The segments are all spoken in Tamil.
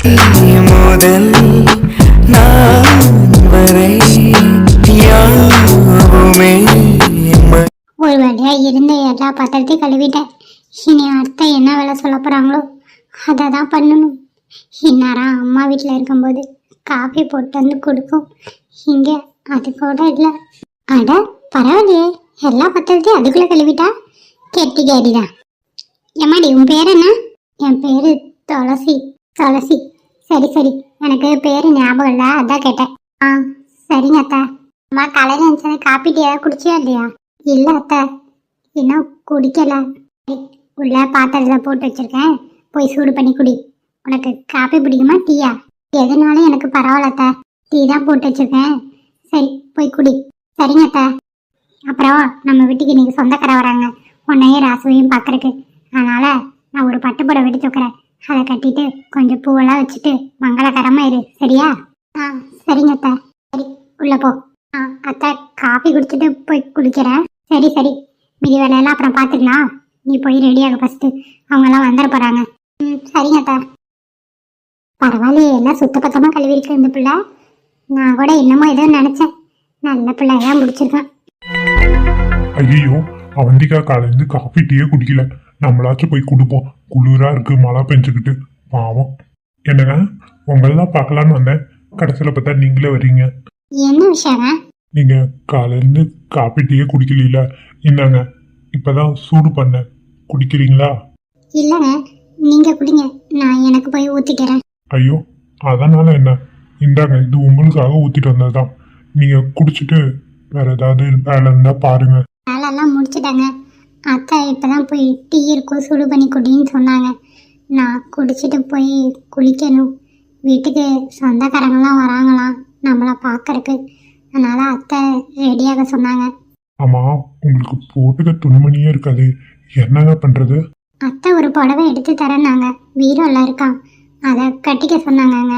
முதல் நான் வரை யாவுமே ஒரு வழியா இருந்த எல்லா பாத்திரத்தையும் கழுவிட்டேன். இனி அடுத்த என்ன வேலை சொல்ல போறாங்களோ அதை தான் பண்ணணும். இந்நேரம் அம்மா வீட்டில் இருக்கும்போது காஃபி போட்டு வந்து கொடுக்கும். இங்க அது கூட இல்லை. அட பரவாயில்லையே, எல்லா பாத்திரத்தையும் அதுக்குள்ள கழுவிட்டா. கெட்டி கேடிதான். எம்மாடி உன் பேர் என்ன? என் பேரு துளசி. துளசி, சரி சரி, எனக்கு பேரு ஞாபகம் இல்லை, அதான் கேட்டேன். ஆ சரிங்க அத்தை. அம்மா காலையில் நினச்சது காப்பி டீ ஏதாவது குடிச்சியா இல்லையா? இல்லை அத்தை, இன்னும் குடிக்கல. உள்ள பாத்திரத்தில் போட்டு வச்சிருக்கேன், போய் சூடு பண்ணி குடி. உனக்கு காப்பி பிடிக்குமா டீயா? எதுனாலும் எனக்கு பரவாயில்ல அத்தை, டீ தான் போட்டு வச்சிருக்கேன். சரி போய் குடி. சரிங்க அத்தை. அப்புறம் நம்ம வீட்டுக்கு இன்னைக்கு சொந்தக்கார வராங்க, உன்னையும் ராசுவையும் பார்க்கறக்கு. அதனால நான் ஒரு பட்டுப்புடவை எடுத்து வைக்கிறேன், அதை கட்டிட்டு கொஞ்சம் பூவெல்லாம் வச்சுட்டு மங்களகரமா இரு, சரியா? ஆ சரிங்க அத்தை. சரி உள்ள போ. ஆ அத்தை, காஃபி குடிச்சிட்டு போய் குளிக்கிறேன். சரி சரி, மீதி வேலையெல்லாம் அப்புறம் பார்த்துக்கலாம். நீ போய் ரெடியாக ஃபஸ்ட்டு, அவங்கெல்லாம் வந்துட போகிறாங்க. ம் சரிங்க அத்தை. பரவாயில்லையே, எல்லாம் சுத்தபத்தமாக கழுவி இருக்கு இந்த பிள்ளை. நான் கூட என்னமோ ஏதோ நினச்சேன். நல்ல பிள்ளைதான் முடிச்சிருக்கான். ஐயோ, அவந்திக்கா காலையிலேருந்து காஃபி டீயே குடிக்கல. நம்மளாச்சும் போய் கொடுப்போம். குளிரா இருக்கு, மழை பெஞ்சுக்கிட்டு. பாவம். என்னங்க, உங்களெல்லாம் பார்க்கலான்னு வந்தேன், கடைசியில் பார்த்தா நீங்களே வர்றீங்க. என்ன விஷயங்க? நீங்க காலையிலேருந்து காஃபி டீயே குடிக்கல. இந்தாங்க, இப்பதான் சூடு பண்ண, குடிக்கிறீங்களா? இல்லைங்க, நீங்கள் குடிங்க, நான் எனக்கு போய் ஊற்றிக்கிறேன். ஐயோ, அதனால என்ன, இந்தாங்க, இது உங்களுக்காக ஊத்திட்டு வந்ததுதான். நீங்க குடிச்சிட்டு வேற ஏதாவது வேலை இருந்தா பாருங்க. வேலையெல்லாம் முடிச்சுட்டாங்க. அத்தை இப்போதான் போய் டீ இருக்கும் சூடு பண்ணி குடின்னு சொன்னாங்க. நான் குடிச்சிட்டு போய் குளிக்கணும். வீட்டுக்கு சொந்தக்காரங்களாம் வராங்களாம் நம்மளை பார்க்கறக்கு. அதனால அத்தை ரெடியாக சொன்னாங்க. ஆமா, உங்களுக்கு போட்டுக்க துணிமணியே இருக்காது, என்னங்க பண்றது? அத்தை ஒரு புடவை எடுத்து தரேன்னாங்க, வீரெல்லாம் இருக்கான், அதை கட்டிக்க சொன்னாங்கங்க.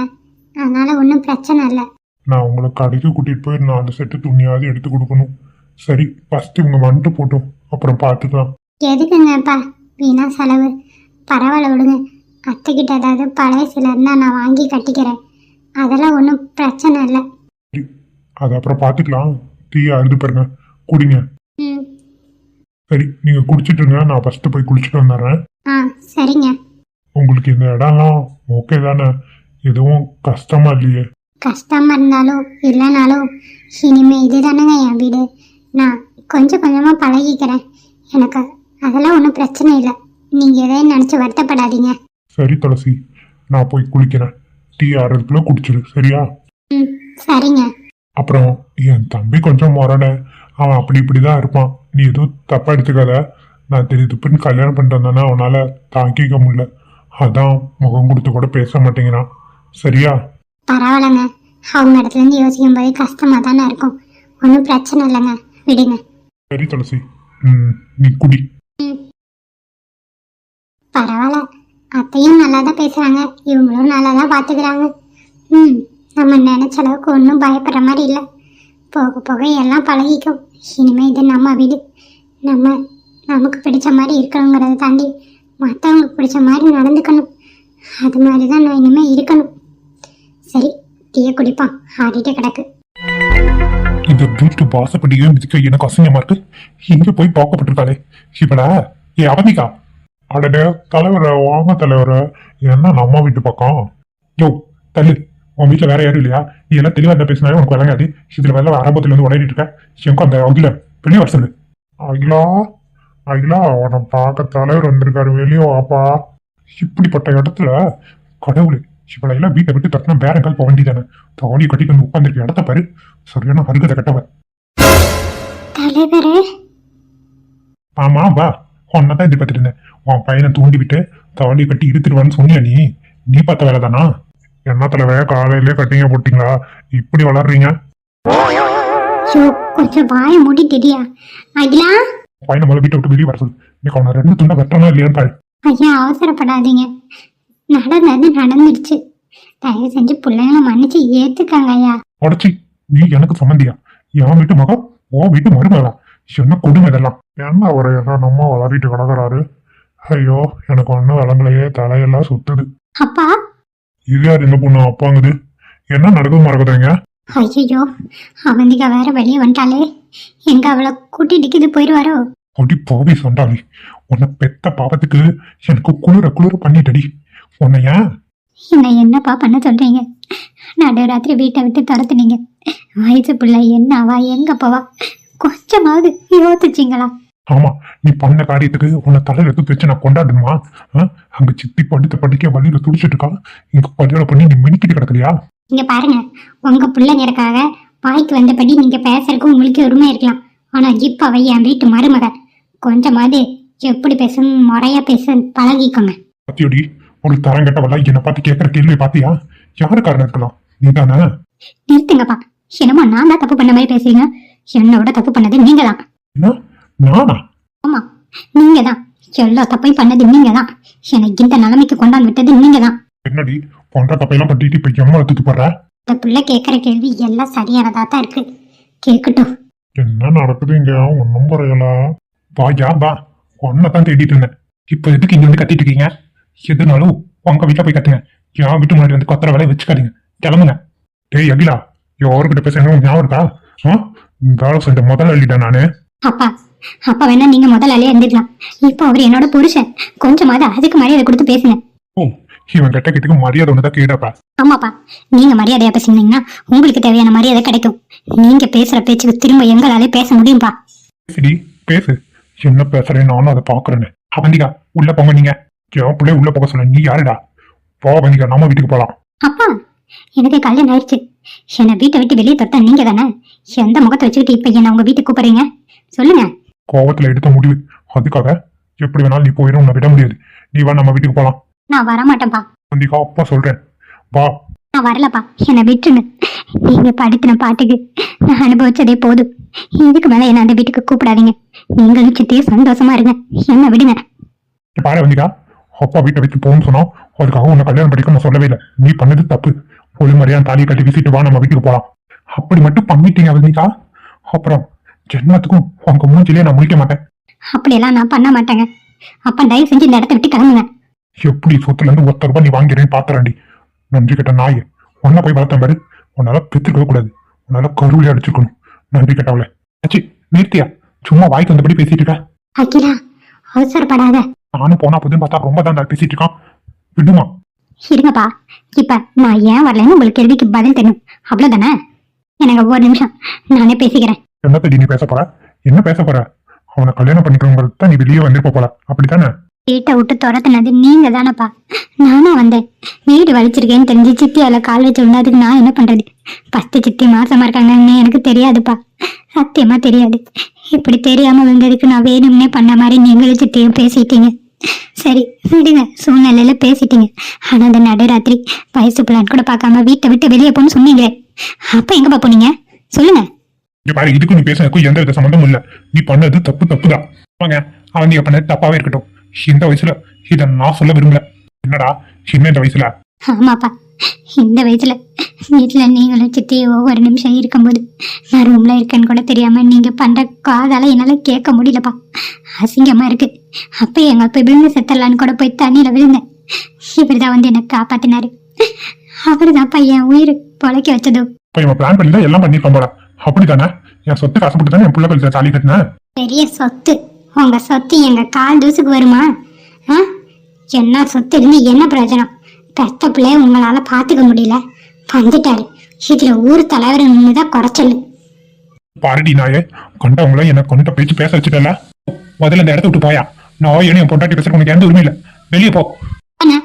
அதனால ஒன்றும் பிரச்சனை இல்லை. நான் உங்களை கடைக்கு கூட்டிட்டு போய் 4 செட்டு துணியாவது எடுத்து கொடுக்கணும். சரி, ஃபர்ஸ்ட் இவங்க வந்துட்டு போட்டோம், அப்புறம் பார்த்துக்கலாம். எதுக்குங்கப்பா வீணா செலவு? பரவாயில்ல விடுங்க. அத்தைக்கிட்ட ஏதாவது பழைய சில இருந்தால் நான் வாங்கி கட்டிக்கிறேன், அதெல்லாம் ஒன்றும் பிரச்சனை இல்லை. சரி, அது அப்புறம் பார்த்துக்கலாம். டீ அறுது பாருங்க, குடிங்க. ம் சரி, நீங்க குடிச்சிட்டு இருங்க, நான் ஃபர்ஸ்ட் போய் குளிச்சுட்டு வந்துடுறேன். ஆ சரிங்க. உங்களுக்கு இந்த இடம்லாம் ஓகே தானே? எதுவும் கஷ்டமா இல்லையே? கஷ்டமாக இருந்தாலும் இல்லைனாலும் இனிமே இது தானேங்க என் வீடு. நான் கொஞ்சம் கொஞ்சமாக பழகிக்கிறேன், எனக்கு அதெல்லாம் ஒன்றும் பிரச்சனை இல்லை. நீங்கள் எதையும் நினச்சி வருத்தப்படாதீங்க. சரி துளசி, நான் போய் குளிக்கிறேன். டீ ஆறதுக்குள்ள குடிச்சிரு, சரியா? ம் சரிங்க. அப்புறம் என் தம்பி கொஞ்சம் முரணை, அவன் அப்படி இப்படிதான் இருப்பான். நீ எதுவும் தப்பா எடுத்துக்காத. நான் திடீர்னு கல்யாணம் பண்ணிட்டு வந்தானே, அவனால தாங்கிக்க முடியல, அதான் முகம் கொடுத்து கூட பேச மாட்டேங்கிறான், சரியா? பரவாயில்லைங்க, அவங்க இடத்துலேருந்து யோசிக்கும் போது கஷ்டமாக தானே இருக்கும். ஒன்றும் பிரச்சனை இல்லைங்க, விடுங்க. சரி துளசி, நீ குடி. ம் பரவாயில்ல, அத்தையும் நல்லா தான் பேசுகிறாங்க, இவங்களும் நல்லா தான் பார்த்துக்கிறாங்க. ம் நம்ம நினச்ச அளவுக்கு ஒன்றும் பயப்படுற மாதிரி இல்லை. போக போக எல்லாம் பழகிக்கும். இனிமேல் இது நம்ம வீடு, நமக்கு பிடிச்ச மாதிரி இருக்கணுங்கிறத தாண்டி மற்றவங்களுக்கு பிடிச்ச மாதிரி நடந்துக்கணும். அது மாதிரி தான் நான் இனிமேல் இருக்கணும். சரி, டீயை குடிப்பான், ஆடிட்டே கிடக்கு. இந்த வீட்டு வாசப்படியே மிதிக்க எனக்கு அசிங்கமா இருக்கு. இங்க போய் பார்க்கப்பட்டிருக்காளே இவள. ஏ அவதிகா, அடடே தலைவர, வாங்க தலைவர, என்ன நம்ம வீட்டு பக்கம்? யோ தள்ளு, உன் வீட்டுல வேற யாரும் இல்லையா? நீ எல்லாம் தெளிவா இருந்தா பேசினாலே உனக்கு விளங்காது. இதுல வேலை ஆரம்பத்துல இருந்து உடையிட்டு இருக்க. எனக்கு அந்த அகில வெளியே வர சொல்லு. அகிலா, அகிலா, உன பார்க்க தலைவர் வந்திருக்காரு, வெளியே வாப்பா. இப்படிப்பட்ட இடத்துல கடவுளே, இவளை எல்லாம் வீட்டை விட்டு தட்டினா வேற எங்கால் போக வேண்டியதானே? தோழி கட்டிட்டு வந்து உட்காந்துருக்க இடத்த பாரு, சரியான அருகதை கட்டவ. ஆமா வா, உன்னதான் எதிர்பார்த்துட்டு இருந்தேன். உன் பையனை தூண்டி விட்டு தோழி கட்டி இழுத்துருவான்னு சொன்னியா? நீ பார்த்த வேலை தானா? என்ன தலைவர, காலையிலே கட்டிங்க போட்டீங்களா? இப்படி வளர்றீங்க? கொஞ்சம் வாய மூடிட்டியா அகிலா? பையனை முதல்ல வீட்டை விட்டு வெளியே வர சொல்லு. இன்னைக்கு அவனை 2 துண்டா வெட்டனா இல்லையான்னு பாரு. ஐயா அவசரப்படாதீங்க, நடந்தது நடந்துருச்சு. தயவு செஞ்சு பிள்ளைங்களை மன்னிச்சு ஏத்துக்காங்க ஐயா. உடச்சி, நீ எனக்கு சம்மந்தியா? என் வீட்டு மகன் உன் வீட்டு மருமகளா? என்ன கொடுமை இதெல்லாம்? என்ன ஒரு நம்ம வளரிட்டு கிடக்குறாரு. ஐயோ, எனக்கு ஒன்னும் விளங்கலையே, தலையெல்லாம் சுத்துது. அப்பா, இது யார் இந்த பொண்ணு அப்பாங்குது? என்ன நடக்குது மறக்குதுங்க? ஐயோ, அவந்திகா வேற வெளியே வந்துட்டாலே. எங்க அவளை கூட்டிட்டு இது போயிடுவாரோ? அடி பாவி சொண்டாளி, உன்னை பெத்த பாவத்துக்கு எனக்கு குளிர பண்ணிட்டடி. உன்னை ஏன் என்னை என்னப்பா பண்ண சொல்றீங்க? நடுராத்திரி வீட்டை விட்டு துரத்துனீங்க. வயசு பிள்ளை என்னவா எங்க போவா? கொஞ்சமாவது யோசிச்சிங்களா? ஆமா, நீ பண்ண காரியத்துக்கு உன்னை தலையில எடுத்து வச்சு நான் கொண்டாடணுமா? அங்க சித்தி படிக்க வழியில துடிச்சிட்டு இருக்கா, இங்க கல்யாணம் பண்ணி நீ மினிக்கிட்டு கிடக்குறியா? இங்க பாருங்க, உங்க பிள்ளைங்களுக்காக வாய்க்கு வந்தபடி நீங்க பேசுறதுக்கு உங்களுக்கு உரிமை இருக்கலாம். ஆனா இப்ப அவ என் வீட்டு மருமக. கொஞ்சமாவது எப்படி பேசணும், முறையா பேச பழகிக்கோங்க. பத்தியோடி, ஒரு தரங்கட்டவெல்லாம் என்னை பார்த்து கேட்கற கேள்வியை பாத்தியா? யாரு காரணம் இருக்கலாம்? நீதானே? நிறுத்துங்கப்பா. என்னமோ நான் தான் தப்பு பண்ண மாதிரி பேசுறீங்க. என்னோட தப்பு பண்ணது நீங்க தான். என்ன? நானா? ஆமா, நீங்க தான். எல்லா தப்பையும் பண்ணது நீங்க தான். எனக்கு இந்த நிலைமைக்கு கொண்டாந்து விட்டது நீங்க தான். என்னடி பண்ற தப்பையெல்லாம் பண்ணிட்டு இப்ப எம்மா தூக்கி போடுற? இந்த பிள்ளை கேட்கிற கேள்வி எல்லாம் சரியானதா தான் இருக்கு. கேட்கட்டும். என்ன நடக்குது இங்க? ஒன்னும் குறையல. வா வா, ஒன்னதான் தேடிட்டு இருந்தேன். இப்ப எதுக்கு இங்க வந்து கத்திட்டு இருக்கீங்க? எதுனாலும் உங்க வீட்டுல போய் கத்துங்க. என் வீட்டு முன்னாடி வந்து கொத்தர வேலையை வச்சுக்காதீங்க. கிளம்புங்க. டேய் அகிலா, யாருக்கிட்ட பேசுறேன் ஞாபகம் இருக்கா? வேலை செஞ்ச முதல்ல அள்ளிட்டேன் நானு. அப்பா அப்பா வேணா நீங்க முதலாளியா இருந்துக்கலாம். இப்ப அவர் என்னோட புருஷன். கொஞ்சமாவது அதுக்கு மரியாதை கொடுத்து பேசுங்க. ஓ, இவன் கெட்ட கிட்டக்கு மரியாதை ஒண்ணுதான் கேட்டப்ப. ஆமாப்பா, நீங்க மரியாதையா பேசுனீங்கன்னா உங்களுக்கு தேவையான மரியாதை கிடைக்கும். நீங்க பேசுற பேச்சுக்கு திரும்ப எங்களாலே பேச முடியும்பா. சரி பேசு, என்ன பேசுறேன் நானும் அதை பாக்குறேன்னு. அவந்திகா உள்ள போங்க. நீங்க என் பிள்ளை உள்ள போக சொல்ல. நீ யாருடா? போ அவந்திகா, நம்ம வீட்டுக்கு போலாம். அப்பா, எனக்கு கல்யாணம் ஆயிடுச்சு. என்னை வீட்டை விட்டு வெளியே தொட்டா நீங்க தானே. எந்த முகத்தை வச்சுக்கிட்டு இப்ப என்ன உங்க வீட்டுக்கு கூப்பிடுறீங்க? சொல்லுங்க. கோவத்துல எடுத்த முடிவு, அதுக்காக எப்படி வேணாலும் நீ போயிடும், உன்னை விட முடியாது. நீ வா, நம்ம வீட்டுக்கு போலாம். நான் வரமாட்டேன்ப்பா. அவந்திகா, அப்பா சொல்றேன், வா. நான் வரலப்பா, என்னை விட்டுருங்க. நீங்க படுத்தின பாட்டுக்கு நான் அனுபவிச்சதே போதும். இதுக்கு மேல என்ன அந்த வீட்டுக்கு கூப்பிடாதீங்க. நீங்களும் சித்தியும் சந்தோஷமா இருங்க. என்ன விடுங்க. பாரு அவந்திகா, அப்பா வீட்டை வச்சு போகணும்னு சொன்னோம். அதுக்காக உன்னை கல்யாணம் படிக்க நான் சொல்லவே இல்லை. நீ பண்ணது தப்பு. ஒரு மாதிரியான தாலியை கட்டி வீசிட்டு வா, நம்ம வீட்டுக்கு போலாம். அப்படி மட்டும் பண்ணிட்டீங்க அவந்திகா, அப்புறம் ஜென்மத்துக்கும் உங்க மூஞ்சிலே நான் முடிக்க மாட்டேன். அப்படியெல்லாம் நான் பண்ண மாட்டேங்க. அப்ப தயவு செஞ்சு இந்த இடத்த விட்டு கிளம்புங்க. எப்படி சொத்துல இருந்து 1 ரூபாய் நீ வாங்கிறேன்னு பாத்துறாண்டி. நன்றி கேட்ட நாய். ஒன்ன போய் வளர்த்தேன் பாரு. உன்னால பெற்றுக்கவே கூடாது. உன்னால கருவிலே அடிச்சிருக்கணும். நன்றி கேட்டவள. அச்சி நிறுத்தியா, சும்மா வாய்க்கு வந்தபடி பேசிட்டு இருக்க. அகிலா, அவசரப்படாத. நானும் போனா போதுன்னு பார்த்தா ரொம்ப தான் பேசிட்டு இருக்கான். விடுமா? இருங்கப்பா. இப்ப நான் ஏன் வரலன்னு உங்களுக்கு கேள்விக்கு பதில் தெரியும், அவ்வளவுதானே? எனக்கு ஒரு நிமிஷம், நானே பேசிக்கிறேன். என்ன தேடி நீ பேச போற? என்ன பேச போற? அவனை கல்யாணம் பண்ணிக்கிறவங்களுக்கு தான் நீ வெளியே வந்திருப்ப போல, அப்படித்தானே? வீட்டை விட்டு துரத்துனது நீங்க தானப்பா. நானா வந்தேன். வீடு வலிச்சிருக்கேன்னு தெரிஞ்சு சித்தி அதில் கால் வச்சு விழுந்தா அதுக்கு நான் என்ன பண்றது? ஃபர்ஸ்ட் சித்தி மாசமா இருக்காங்கன்னு எனக்கு தெரியாதுப்பா. சத்தியமா தெரியாது. இப்படி தெரியாம வந்ததுக்கு நான் வேணும்னே பண்ண மாதிரி நீங்களும் சித்தியும் பேசிட்டீங்க. சரி விடுங்க, சூழ்நிலையில பேசிட்டீங்க. ஆனா அந்த நடுராத்திரி வயசு பிள்ளைன்னு கூட பார்க்காம வீட்டை விட்டு வெளியே போன்னு சொன்னீங்களே, அப்ப எங்கப்பா போனீங்க? சொல்லுங்க. பாரு, இதுக்கு நீ பேசுறதுக்கும் எந்த வித சம்மந்தமும் இல்ல. நீ பண்ணது தப்புதான். வாங்க, அவன் நீ பண்ணது தப்பாவே இருக்கட்டும். இந்த வயசுல இத நான் சொல்ல விரும்பல. என்னடா சின்ன இந்த வயசுல? ஆமாப்பா, இந்த வயசுல வீட்டுல நீங்களும் சித்தி ஒவ்வொரு நிமிஷம் இருக்கும்போது நான் ரூம்ல இருக்கேன்னு கூட தெரியாம நீங்க பண்ற காதால என்னால கேட்க முடியலப்பா. அசிங்கமா இருக்கு. அப்ப எங்க அப்பா விழுந்து செத்தலான்னு கூட போய் தண்ணியில விழுந்தேன். இவர்தான் வந்து என்ன காப்பாத்தினாரு. அவருதான்ப்பா என் உயிர் பொழைக்க வச்சதோ. பிளான் பண்ணி தான் எல்லாம் பண்ணிருக்கோம் போல, அப்படித்தானே? என் சொத்து காசுப்பட்டு தானே என் புள்ள கழிச்ச தாலி கட்டின. பெரிய சொத்து. உங்க சொத்து எங்க கால் தூசுக்கு வருமா? என்ன சொத்து இருந்து என்ன பிரயோஜனம்? பெத்த பிள்ளைய உங்களால பாத்துக்க முடியல, வந்துட்டாரு. இதுல ஊர் தலைவர் தான் குறைச்சல். பாரடி நாயே, கண்டவங்கள என்ன கொண்ட பேச்சு பேச வச்சுட்டல. முதல்ல இந்த இடத்த விட்டு போயா. நான் என் பொண்டாட்டி பேசுற உனக்கு எந்த உரிமை இல்ல. வெளியே போ. அண்ணா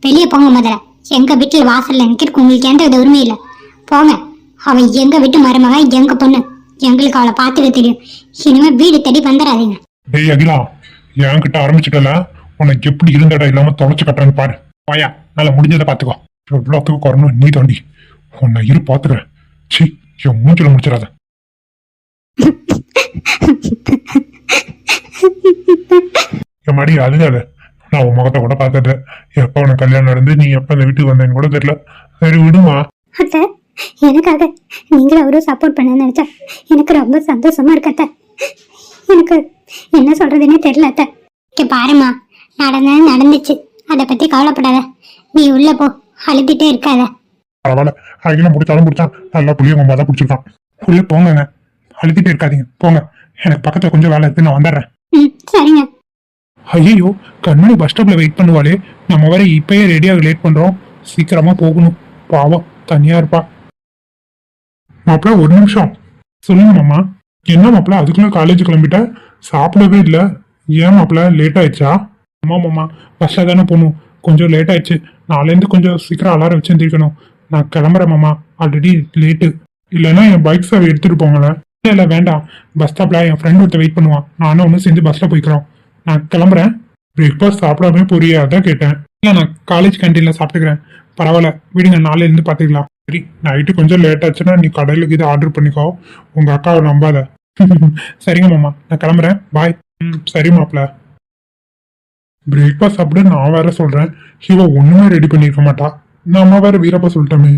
வெளியே போங்க. முதல்ல எங்க வீட்டுல வாசல்ல நிக்கிறதுக்கு உங்களுக்கு எந்த வித உரிமை இல்ல. போங்க. அவ எங்க வீட்டு மருமக, எங்க பொண்ணு. எங்களுக்கு அவளை பாத்துக்க தெரியும். இனிமே வீடு தேடி வந்துடாதீங்க. டேய் அகிலா, என்கிட்ட ஆரம்பிச்சுட்டல. உனக்கு எப்படி இருந்தடா இல்லாம தொலைச்சு கட்டுறேன்னு பாரு. பாயா, நல்லா முடிஞ்சதை பாத்துக்கோ. எவ்வளவுக்கு குறணும் நீ தாண்டி. உன்னை இரு பாத்துக்கிறேன். சி, என் மூஞ்சில முடிச்சிடாத. என் மடி அழுகாத. நான் உன் முகத்தை கூட பார்த்தது. எப்ப உனக்கு கல்யாணம் நடந்து நீ எப்ப இந்த வீட்டுக்கு வந்தேன்னு கூட தெரியல. சரி விடுமா. அத்தை, எனக்காக நீங்களும் அவரும் சப்போர்ட் பண்ண நினைச்சா எனக்கு ரொம்ப சந்தோஷமா இருக்கத்த. எனக்கு என்ன சொல்றதுன்னே தெரியல அத்தை. பாருமா, நடந்துச்சு. அதை பத்தி கவலைப்படாத. நீ உள்ள போ. அழுதுட்டே இருக்காத. பரவாயில்ல, அகில முடிச்சாலும் முடிச்சான், நல்லா புளிய உங்க தான் பிடிச்சிருக்கான். உள்ள போங்கங்க, அழுத்திட்டே இருக்காதீங்க, போங்க. எனக்கு பக்கத்துல கொஞ்சம் வேலை இருக்கு, நான் வந்துடுறேன். சரிங்க. ஐயோ, கண்மணி பஸ் ஸ்டாப்ல வெயிட் பண்ணுவாளே, நம்ம வர இப்பயே ரெடியாக லேட் பண்றோம், சீக்கிரமா போகணும். பாவம் தனியா இருப்பா. மாப்பிள்ள ஒரு நிமிஷம். சொல்லுங்க மாமா. என்ன மாப்பிள்ள அதுக்குள்ள காலேஜ் கிளம்பிட்ட, சாப்பிடவே இல்ல, ஏன் மாப்பிள்ள லேட் ஆயிடுச்சா? ஆமா மாமா, பஸ்ல தானே போகணும், கொஞ்சம் லேட் ஆயிடுச்சு. நாளையிலேருந்து கொஞ்சம் சீக்கிரம் அலாரம் வச்சு எந்திரிக்கணும். நான் கிளம்புறேன் மாமா, ஆல்ரெடி லேட்டு. இல்லைன்னா என் பைக் சாவி எடுத்துட்டு போங்களேன். இல்ல வேண்டாம், பஸ் ஸ்டாப்ல என் ஃப்ரெண்ட் ஒருத்த வெயிட் பண்ணுவான், நானும் ஒன்றும் சேர்ந்து பஸ்ல போய்க்கிறோம். நான் கிளம்புறேன். பிரேக்ஃபாஸ்ட் சாப்பிடாம போறியா, அதான் கேட்டேன். இல்ல நான் காலேஜ் கேன்டீன்ல சாப்பிட்டுக்கிறேன். பரவாயில்ல விடுங்க, நாளைல இருந்து பாத்துக்கலாம். சரி, நைட்டு கொஞ்சம் லேட் ஆச்சுன்னா நீ கடையிலுக்கு இதை ஆர்டர் பண்ணிக்கோ, உங்க அக்காவை நம்பாத. சரிங்க மாமா, நான் கிளம்புறேன், பாய். சரி மாப்பிள்ள. பிரேக்ஃபாஸ்ட் சாப்பிட நான் வேற சொல்றேன், இவ ஒண்ணுமே ரெடி பண்ணிருக்க மாட்டா, நம்ம வேற வீரப்பா சொல்லிட்டோமே.